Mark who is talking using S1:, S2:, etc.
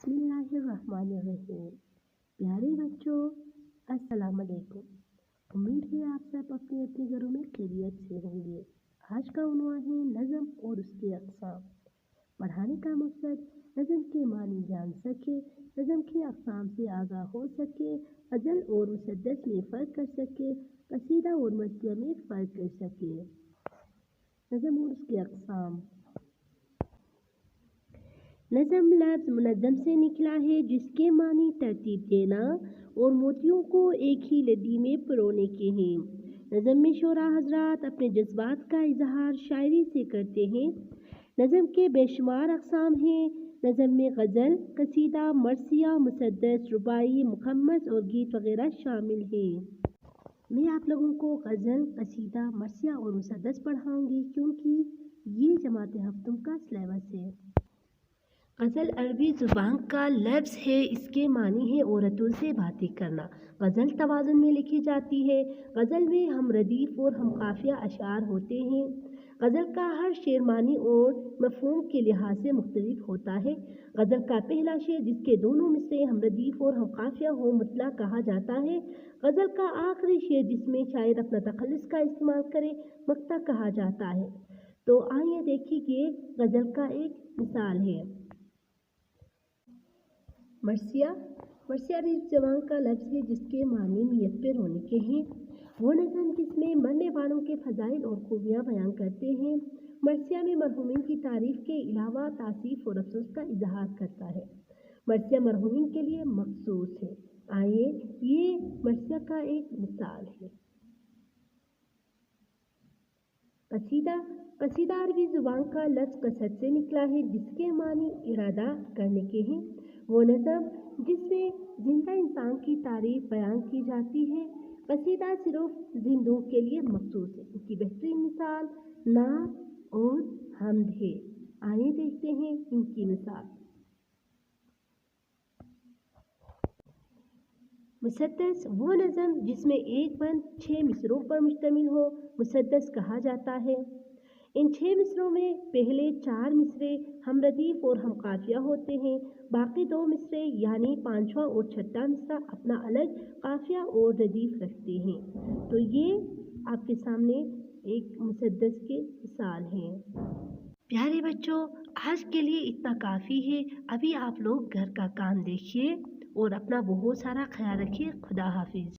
S1: बिस्मिल्लाहिर्रहमानिर्रहीम। प्यारे बच्चों, अस्सलाम वालेकुम। उम्मीद है आप सब अपने अपने घरों में खैरियत से होंगे। आज का उन्वान है नज़म और उसके अक़साम। पढ़ाने का मकसद नज़म के मानी जान सके, नज़म के अक़साम से आगाह हो सके, गज़ल और मुसद्दस में फ़र्क कर सके, कसीदा और मर्सिया में फ़र्क कर सके। नज़म और उसके अक़साम। नज़म लफ्ज़ मुनज़्ज़म से निकला है, जिसके मानी तरतीब देना और मोतियों को एक ही लड़ी में पिरोने के हैं। नज़म में शोरा हज़रात अपने जज्बात का इजहार शायरी से करते हैं। नज़म के बेशुमार अक़साम हैं। नज़म में गज़ल, कसीदा, मर्सिया, मुसद्दस, रुबाई, मुखम्मस और गीत वगैरह शामिल हैं। मैं आप लोगों को गज़ल, कसीदा, मर्सिया और मुसद्दस पढ़ाऊँगी, क्योंकि ये जमात हफ्तों का सिलेबस है। गज़ल अरबी ज़ुबान का लफ्ज़ है। इसके मानी है औरतों से बातें करना। गज़ल तवाज़ुन में लिखी जाती है। गज़ल में हम रदीफ़ और हम काफ़िया अशार होते हैं। गज़ल का हर शेर मानी और मफ़हूम के लिहाज से मुख्तलिफ होता है। गज़ल का पहला शेर, जिसके दोनों मिसरे हम रदीफ़ और हम काफ़िया हो, मुतला कहा जाता है। गज़ल का आखिरी शेर, जिसमें शायर अपना तखल्लुस का इस्तेमाल करे, मक्ता कहा जाता है। तो आइए देखिए कि गज़ल का एक मिसाल है। मर्सिया। मर्सिया अरबी ज़बान का लफ्ज़ है, जिसके मानी नियत पे रोने के हैं। वो नज़म जिसमें मरने वालों के फ़ज़ाइल और खूबियाँ बयान करते हैं। मर्सिया में मरहूमीन की तारीफ़ के अलावा तासीफ़ और अफसोस का इजहार करता है। मर्सिया मरहूमीन के लिए मखसूस है। आइए ये मर्सिया का एक मिसाल है। कसीदा। कसीदा अरबी ज़ुबान का लफ्ज़ कसद से निकला है, जिसके मानी इरादा करने के हैं। वो नज़म जिसमें जिंदा इंसान की तारीफ बयान की जाती है। कसीदा सिर्फ जिंदों के लिए मखसूस है। इसकी बेहतरीन मिसाल नात और हम्द है। आइए देखते हैं इनकी मिसाल। मुसद्दस। वो नज़म जिसमें एक बंद 6 मिसरों पर मुश्तमिल हो, मुसद्दस कहा जाता है। इन 6 मिसरों में पहले 4 मिसरे हम रदीफ़ और हम काफ़िया होते हैं। बाकी 2 मिसरे यानी 5वां और 6वां मिसरा अपना अलग काफ़िया और रदीफ़ रखते हैं। तो ये आपके सामने एक मुसद्दस के मिसाल हैं। प्यारे बच्चों, आज के लिए इतना काफ़ी है। अभी आप लोग घर का काम देखिए और अपना बहुत सारा ख्याल रखिए। खुदा हाफिज़।